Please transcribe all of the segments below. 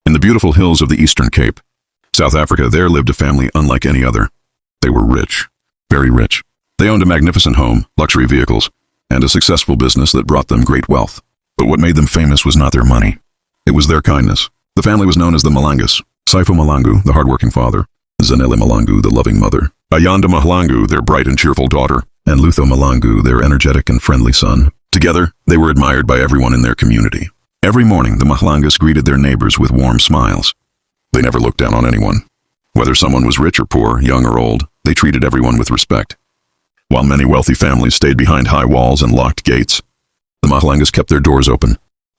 In the beautiful hills of the Eastern Cape, South Africa, there lived a family unlike any other. They were rich, very rich. They owned a magnificent home, luxury vehicles, and a successful business that brought them great wealth. But what made them famous was not their money. It was their kindness. The family was known as the Malangas. Sipho Malangu, the hardworking father; Zanele Malangu, the loving mother; Ayanda Malangu, their bright and cheerful daughter; and Lutho Malangu, their energetic and friendly son. Together, they were admired by everyone in their community. Every morning, the Malangas greeted their neighbors with warm smiles. They never looked down on anyone. Whether someone was rich or poor, young or old, they treated everyone with respect. While many wealthy families stayed behind high walls and locked gates, the Malangas kept their doors open.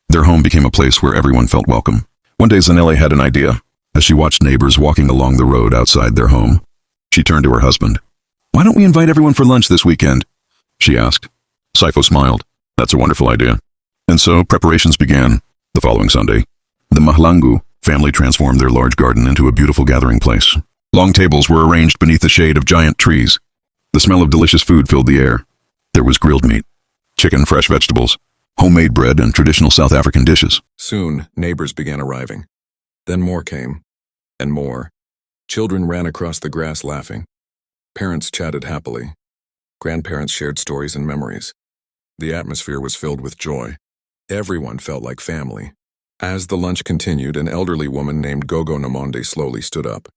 Their home became a place where everyone felt welcome. One day, Zanele had an idea. As she watched neighbors walking along the road outside their home, she turned to her husband. "Why don't we invite everyone for lunch this weekend?" she asked. Sipho smiled. "That's a wonderful idea." And so preparations began. The following Sunday, the Malangu family transformed their large garden into a beautiful gathering place. Long tables were arranged beneath the shade of giant trees. The smell of delicious food filled the air. There was grilled meat, chicken, fresh vegetables, homemade bread, and traditional South African dishes. Soon, neighbors began arriving. Then more came, and more. Children ran across the grass laughing. Parents chatted happily. Grandparents shared stories and memories. The atmosphere was filled with joy. Everyone felt like family. As the lunch continued, an elderly woman named Gogo Namonde slowly stood up.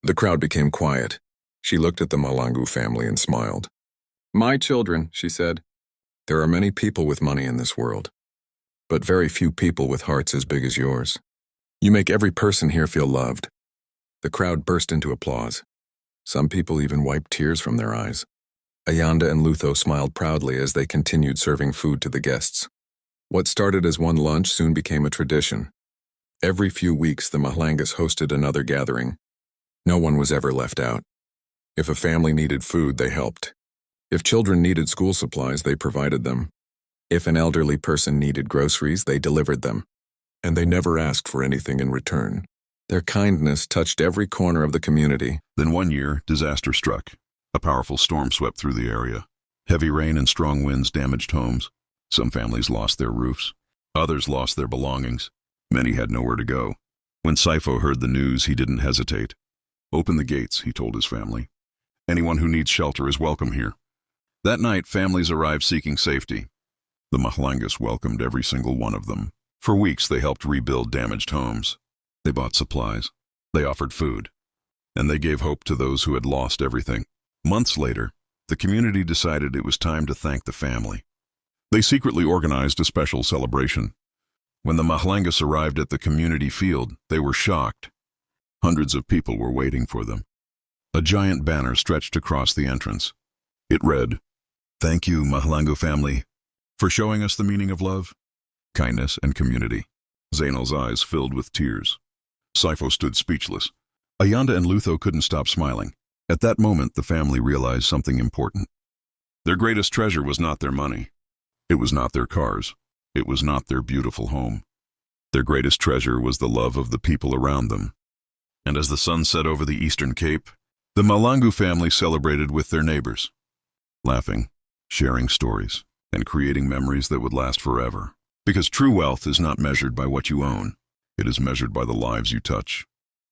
The crowd became quiet. She looked at the Malangu family and smiled. "My children," she said, "there are many people with money in this world, but very few people with hearts as big as yours. You make every person here feel loved." The crowd burst into applause. Some people even wiped tears from their eyes. Ayanda and Lutho smiled proudly as they continued serving food to the guests. What started as one lunch soon became a tradition. Every few weeks, the Malangas hosted another gathering. No one was ever left out. If a family needed food, they helped. If children needed school supplies, they provided them. If an elderly person needed groceries, they delivered them. And they never asked for anything in return. Their kindness touched every corner of the community. Then one year, disaster struck. A powerful storm swept through the area. Heavy rain and strong winds damaged homes. Some families lost their roofs. Others lost their belongings. Many had nowhere to go. When Sipho heard the news, he didn't hesitate. "Open the gates," he told his family. "Anyone who needs shelter is welcome here." That night, families arrived seeking safety. The Malangas welcomed every single one of them. For weeks, they helped rebuild damaged homes. They bought supplies. They offered food. And they gave hope to those who had lost everything. Months later, the community decided it was time to thank the family. They secretly organized a special celebration. When the Malangas arrived at the community field, they were shocked. Hundreds of people were waiting for them. A giant banner stretched across the entrance. It read, "Thank you, Malangu family, for showing us the meaning of love, kindness, and community." Zainal's eyes filled with tears. Sipho stood speechless. Ayanda and Lutho couldn't stop smiling. At that moment, the family realized something important. Their greatest treasure was not their money. It was not their cars. It was not their beautiful home. Their greatest treasure was the love of the people around them. And as the sun set over the Eastern Cape, the Malangu family celebrated with their neighbors, laughing, sharing stories, and creating memories that would last forever. Because true wealth is not measured by what you own. It is measured by the lives you touch.